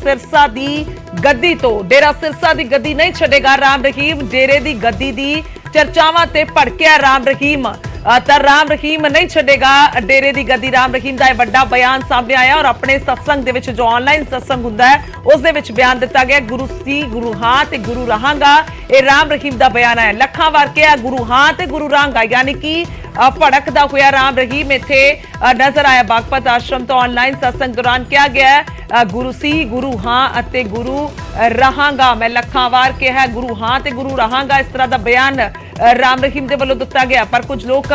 सिरसा दी गद्दी तो। डेरा सिरसा दी गद्दी नहीं छड़ेगा राम रहीम। डेरे दी गद्दी दी चर्चावां ते भड़किया राम रहीम। ਤਾਂ ਰਾਮ ਰਹੀਮ ਨਹੀਂ ਛੱਡੇਗਾ ਡੇਰੇ ਦੀ ਗੱਦੀ। ਰਾਮ ਰਹੀਮ ਦਾ ਇਹ ਵੱਡਾ ਬਿਆਨ ਸਾਹਮਣੇ ਆਇਆ ਔਰ ਆਪਣੇ ਸਤਸੰਗ ਦੇ ਵਿੱਚ ਜੋ ਆਨਲਾਈਨ ਸਤਸੰਗ ਹੁੰਦਾ ਹੈ ਉਸ ਦੇ ਵਿੱਚ ਬਿਆਨ ਦਿੱਤਾ ਗਿਆ ਗੁਰੂ ਸੀ, ਗੁਰੂ ਹਾਂ ਤੇ ਗੁਰੂ ਰਹਾਂਗਾ। ਇਹ ਰਾਮ ਰਹੀਮ ਦਾ ਬਿਆਨ ਹੈ। ਲੱਖਾਂ ਵਾਰ ਕਿਹਾ ਗੁਰੂ ਹਾਂ ਤੇ ਗੁਰੂ ਰਹਾਂਗਾ, ਯਾਨੀ ਕਿ ਭੜਕਦਾ ਹੋਇਆ ਰਾਮ ਰਹੀਮ ਇੱਥੇ ਨਜ਼ਰ ਆਇਆ। ਬਾਗਪਤ ਆਸ਼ਰਮ ਤੋਂ ਆਨਲਾਈਨ ਸਤਸੰਗ ਦੌਰਾਨ ਕਿਹਾ ਗਿਆ ਗੁਰੂ ਸੀ, ਗੁਰੂ ਹਾਂ ਅਤੇ ਗੁਰੂ ਰਹਾਂਗਾ। ਮੈਂ ਲੱਖਾਂ ਵਾਰ ਕਿਹਾ ਗੁਰੂ ਹਾਂ ਤੇ ਗੁਰੂ ਰਹਾਂਗਾ। ਇਸ ਤਰ੍ਹਾਂ ਦਾ ਬਿਆਨ ਰਾਮ ਰਹੀਮ ਦੇ ਵੱਲੋਂ ਦਿੱਤਾ ਗਿਆ। ਪਰ ਕੁਝ ਲੋਕ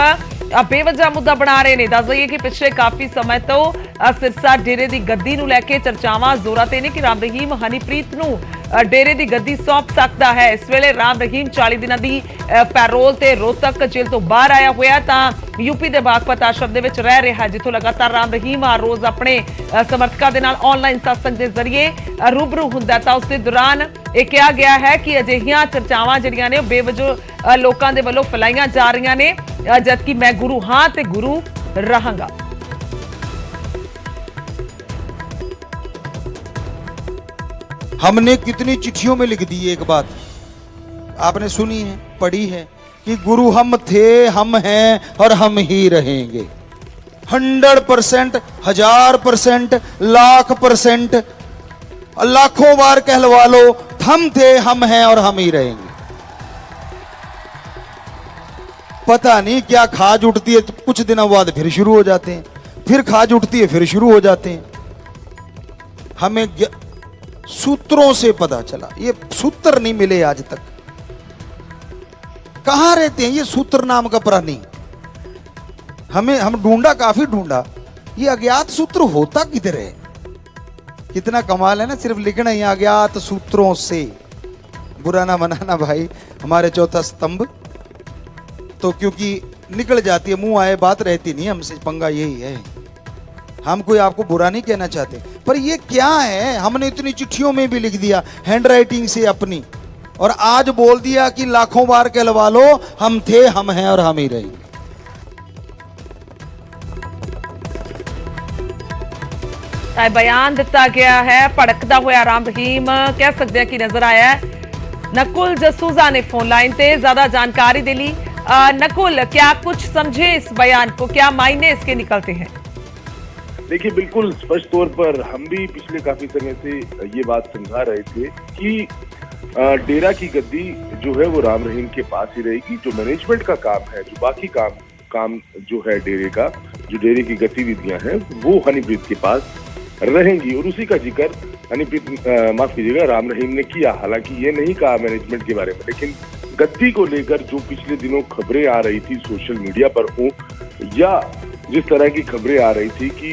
ਬੇਵਜ੍ਹਾ ਮੁੱਦਾ ਬਣਾ ਰਹੇ ਨੇ। ਦੱਸ ਦਈਏ ਕਿ ਪਿਛਲੇ ਕਾਫੀ ਸਮੇਂ ਤੋਂ ਸਿਰਸਾ ਡੇਰੇ ਦੀ ਗੱਦੀ ਨੂੰ ਲੈ ਕੇ ਚਰਚਾਵਾਂ ਜ਼ੋਰਾਂ ਤੇ ਨੇ ਕਿ ਰਾਮ ਰਹੀਮ ਹਨੀਪ੍ਰੀਤ ਨੂੰ ਡੇਰੇ ਦੀ ਗੱਦੀ ਸੌਂਪ ਸਕਦਾ ਹੈ। ਇਸ ਵੇਲੇ ਰਾਮ ਰਹੀਮ 40 ਦਿਨਾਂ ਦੀ ਪੈਰੋਲ ਤੇ ਰੋਹਤਕ ਜੇਲ੍ਹ ਤੋਂ ਬਾਹਰ ਆਇਆ ਹੋਇਆ ਤਾਂ यूपी के बागपत आश्रम ਦੇ ਵਿੱਚ ਰਹਿ ਰਿਹਾ, ਜਿੱਥੋਂ ਲਗਾਤਾਰ ਰਾਮ ਰਹੀਮ ਹਰ ਰੋਜ਼ ਆਪਣੇ ਸਮਰਥਕਾਂ ਦੇ ਨਾਲ ਆਨਲਾਈਨ ਸਤਸੰਗ ਦੇ ਜ਼ਰੀਏ ਰੂਬਰੂ ਹੁੰਦਾ। ਤਾਂ ਉਸ ਦੇ ਦੌਰਾਨ ਇਹ ਕਿਹਾ ਗਿਆ ਹੈ ਕਿ ਅਜਿਹੀਆਂ ਚਰਚਾਵਾਂ ਜਿਹੜੀਆਂ ਨੇ ਉਹ ਬੇਵਜ੍ਹਾ ਲੋਕਾਂ ਦੇ ਵੱਲੋਂ ਫੈਲਾਈਆਂ ਜਾ ਰਹੀਆਂ ਨੇ, ਜਦਕਿ ਮੈਂ ਗੁਰੂ ਹਾਂ ਤੇ ਗੁਰੂ ਰਹਾਂਗਾ। हमने कितनी चिट्ठियों में लिख दी एक बात आपने सुनी है, पढ़ी है कि गुरु हम थे, हम हैं और हम ही रहेंगे। 100%, 1000%, लाख परसेंट, लाखों बार कहलवा लो, हम थे, हम हैं और हम ही रहेंगे। पता नहीं क्या खाज उठती है, कुछ दिनों बाद फिर शुरू हो जाते हैं, फिर खाज उठती है, फिर शुरू हो जाते हैं। हमें सूत्रों से पता चला, ये सूत्र नहीं मिले आज तक। कहां रहते हैं ये सूत्र नाम का प्राणी? हम ढूंढा, काफी ढूंढा, ये अज्ञात सूत्र होता किधर है? कितना कमाल है ना, सिर्फ लिखना ही अज्ञात सूत्रों से। बुरा ना मनाना भाई, हमारे चौथा स्तंभ तो क्योंकि निकल जाती है, मुंह आए बात रहती नहीं, हमसे पंगा यही है। हम कोई आपको बुरा नहीं कहना चाहते, पर ये क्या है, हमने इतनी चिट्ठियों में भी लिख दिया हैंड राइटिंग से अपनी, और आज बोल दिया कि लाखों बार कहलवा लो, हम थे, हम हैं और हम ही रहेंगे। बयान दिता गया है। भड़कदा होया राम रहीम कह सकते हैं कि नजर आया है। नकुल जसूजा ने फोन लाइन पे ज्यादा जानकारी दे ली। नकुल, क्या कुछ समझे इस बयान को, क्या मायने इसके निकलते हैं? देखिए, बिल्कुल स्पष्ट तौर पर हम भी पिछले काफी समय से ये बात समझा रहे थे कि डेरा की गद्दी जो है वो राम रहीम के पास ही रहेगी। जो मैनेजमेंट का काम है, जो बाकी काम जो है डेरे का, जो डेरे की गतिविधियां हैं, वो हनीप्रीत के पास रहेंगी। और उसी का जिक्र हनीप्रीत माफ कीजिएगा राम रहीम ने किया। हालांकि ये नहीं कहा मैनेजमेंट के बारे में, लेकिन गद्दी को लेकर जो पिछले दिनों खबरें आ रही थी सोशल मीडिया पर हो, या जिस तरह की खबरें आ रही थी कि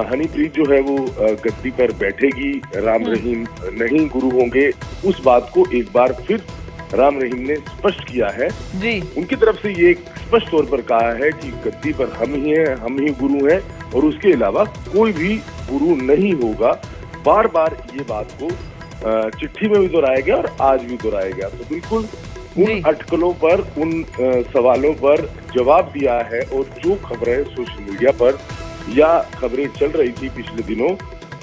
हनीप्रीत जो है वो गद्दी पर बैठेगी, राम रहीम नहीं गुरु होंगे, उस बात को एक बार फिर राम रहीम ने स्पष्ट किया है जी। उनकी तरफ से ये स्पष्ट तौर पर कहा है कि गद्दी पर हम ही हैं, हम ही गुरु हैं और उसके अलावा कोई भी गुरु नहीं होगा। बार बार ये बात को चिट्ठी में भी दोहराया गया और आज भी दोहराया गया। तो बिल्कुल उन अटकलों पर, उन सवालों पर जवाब दिया है। और जो खबरें सोशल मीडिया पर या खबरें चल रही थी पिछले दिनों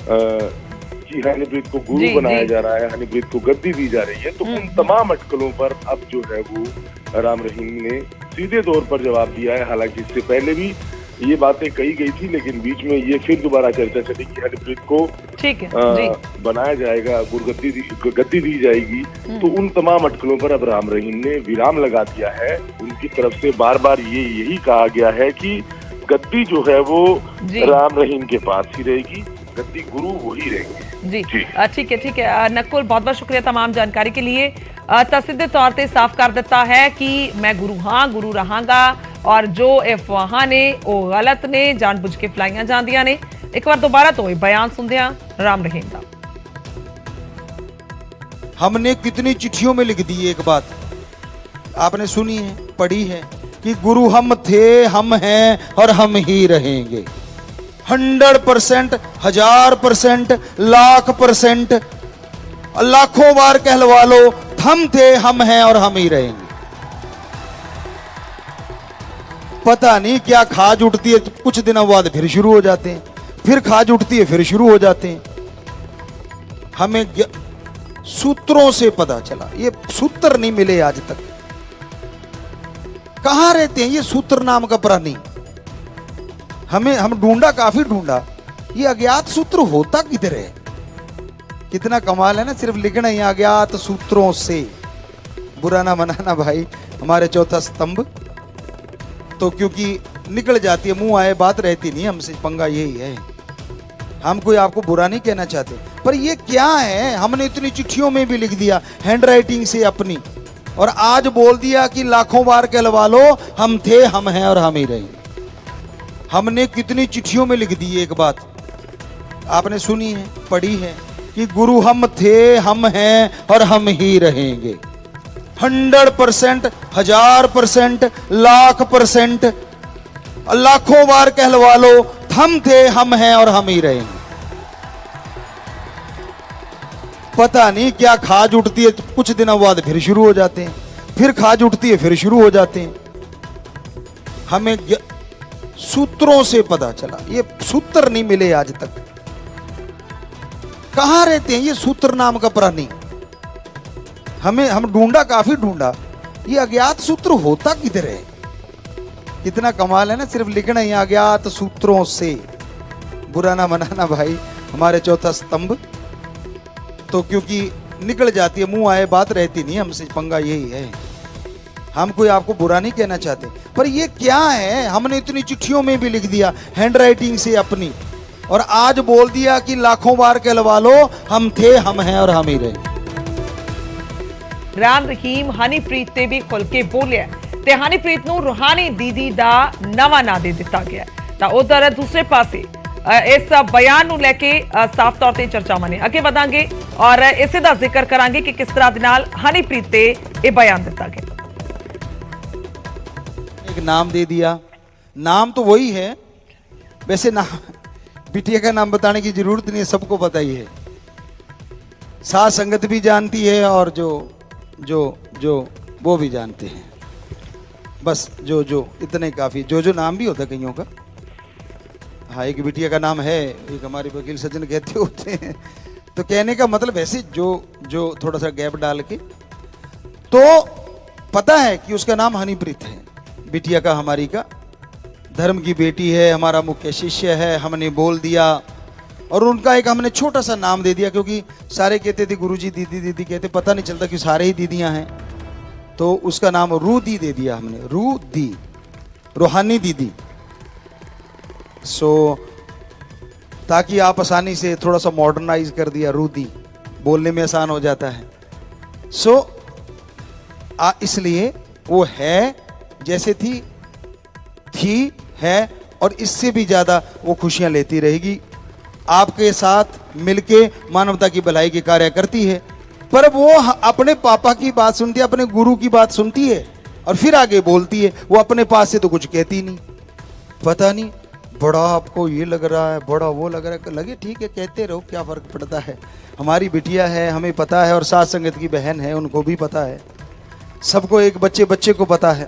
कि हनीप्रीत को गुरु बनाया जा रहा है, हनीप्रीत को गद्दी दी जा रही है, तो उन तमाम अटकलों पर अब जो है वो राम रहीम ने सीधे तौर पर जवाब दिया है। हालांकि इससे पहले भी ये बातें कही गई थी, लेकिन बीच में ये फिर दोबारा चर्चा चली कि हनीप्रीत को बनाया जाएगा, गद्दी दी जाएगी। तो उन तमाम अटकलों पर अब राम रहीम ने विराम लगा दिया है। उनकी तरफ से बार बार यही कहा गया है कि गद्दी जो है वो राम रहीम के पास ही रहेगी, गद्दी गुरु वही रहेंगे। जी ठीक है, ठीक है नकुल, बहुत बहुत शुक्रिया तमाम जानकारी के लिए। तसिद्धे तौर पर साफ कर दिता है कि मैं गुरु हाँ, गुरु रहांगा, और जो अफवाहां ने वो गलत ने, जानबूझ के फैलाइयां जांदियां ने। एक बार दोबारा तो बयान सुनते हैं राम रहीम का। हमने कितनी चिट्ठियों में लिख दी एक बात आपने सुनी है, पढ़ी है कि गुरु हम थे, हम हैं और हम ही रहेंगे। 100%, 1000%, लाख परसेंट, लाखों बार कहलवा लो, हम थे, हम हैं और हम ही रहेंगे। पता नहीं क्या खाज उठती है, कुछ दिनों बाद फिर शुरू हो जाते हैं, फिर खाज उठती है, फिर शुरू हो जाते हैं। हमें सूत्रों से पता चला, ये सूत्र नहीं मिले आज तक। कहां रहते हैं ये सूत्र नाम का प्राणी? हम ढूंढा, काफी ढूंढा, ये अज्ञात सूत्र होता किधर है? कितना कमाल है ना, सिर्फ लिखना ही अज्ञात सूत्रों से। बुरा ना मनाना भाई, हमारे चौथा स्तंभ तो क्योंकि निकल जाती है, मुंह आए बात रहती नहीं, हमसे पंगा यही है। हम कोई आपको बुरा नहीं कहना चाहते, पर ये क्या है, हमने इतनी चिट्ठियों में भी लिख दिया हैंड राइटिंग से अपनी, और आज बोल दिया कि लाखों बार कहलवा लो हम थे, हम हैं और हम ही रहेंगे। हमने कितनी चिट्ठियों में लिख दी एक बात, आपने सुनी है, पढ़ी है कि गुरु हम थे, हम हैं और हम ही रहेंगे। 100%, 1000%, लाख%, लाखों बार कहलवा लो हम थे, हम हैं और हम ही रहेंगे। पता नहीं क्या खाज उठती है, कुछ दिनों बाद फिर शुरू हो जाते हैं, फिर खाज उठती है, फिर शुरू हो जाते हैं। हमें सूत्रों से पता चला, ये सूत्र नहीं मिले आज तक। कहां रहते हैं ये सूत्र नाम का प्राणी? हम ढूंढा, काफी ढूंढा, ये अज्ञात सूत्र होता किधर है? कितना कमाल है ना, सिर्फ लिखना ही अज्ञात सूत्रों से। बुरा ना मनाना भाई, हमारे चौथा स्तंभ तो क्योंकि निकल जाती है, मुंह आए बात रहती नहीं, हमसे पंगा यही है। हम कोई आपको बुरा नहीं कहना चाहते, पर ये क्या है, हमने इतनी चिट्ठियों में भी लिख दिया हैंड राइटिंग से अपनी, और आज बोल दिया कि लाखों बार कहलवा लो हम थे, हम हैं और हम ही रहेंगे। ਰਾਮ ਰਹੀਮ ਹਨੀਪ੍ਰੀਤ ਤੇ ਵੀ ਖੁੱਲ ਕੇ ਬੋਲਿਆ ਤੇ ਹਨੀਪ੍ਰੀਤ ਨੂੰ ਰੂਹਾਨੀ ਦੀਦੀ ਦਾ ਨਵਾਂ ਨਾਂ ਦੇ ਦਿੱਤਾ ਗਿਆ। ਤਾਂ ਉਧਰ ਦੂਸਰੇ ਪਾਸੇ ਇਸ ਬਿਆਨ ਨੂੰ ਲੈ ਕੇ ਸਾਫ਼ ਤੌਰ ਤੇ ਚਰਚਾਵਾਂ ਨੇ। ਅੱਗੇ ਵਧਾਂਗੇ ਔਰ ਇਸੇ ਦਾ ਜ਼ਿਕਰ ਕਰਾਂਗੇ ਕਿ ਕਿਸ ਤਰ੍ਹਾਂ ਦੇ ਨਾਲ ਹਨੀਪ੍ਰੀਤ ਤੇ ਇਹ ਬਿਆਨ ਦਿੱਤਾ ਗਿਆ। एक नाम दे दिया, नाम तो वही है वैसे, नाम बिटिया का नाम बताने की जरूरत नहीं है, सबको पता ही है, साथ संगत भी जानती है और जो जो जो वो भी जानते हैं। बस जो जो इतने काफ़ी, जो नाम भी होता है कईयों का। हाँ, एक बिटिया का नाम है, एक हमारे वकील सज्जन कहते होते हैं, तो कहने का मतलब ऐसे जो जो थोड़ा सा गैप डाल के, तो पता है कि उसका नाम हनीप्रीत है, बिटिया का, हमारी का, धर्म की बेटी है, हमारा मुख्य शिष्य है। हमने बोल दिया और उनका एक हमने छोटा सा नाम दे दिया, क्योंकि सारे कहते थे गुरुजी दीदी दीदी कहते, पता नहीं चलता कि सारे ही दीदियां हैं, तो उसका नाम रूदी दे दिया हमने, रूदी, रूहानी दीदी। सो ताकि आप आसानी से थोड़ा सा मॉडर्नाइज कर दिया, रूदी बोलने में आसान हो जाता है। सो इसलिए वो है जैसे थी है, और इससे भी ज़्यादा वो खुशियाँ लेती रहेगी, आपके साथ मिलके मानवता की भलाई के कार्य करती है। पर वो अपने पापा की बात सुनती है, अपने गुरु की बात सुनती है और फिर आगे बोलती है। वो अपने पास से तो कुछ कहती नहीं। पता नहीं, बड़ा आपको ये लग रहा है, बड़ा वो लग रहा है, लगे ठीक है, कहते रहो, क्या फ़र्क पड़ता है। हमारी बिटिया है, हमें पता है, और साथ संगत की बहन है, उनको भी पता है, सबको, एक बच्चे को पता है।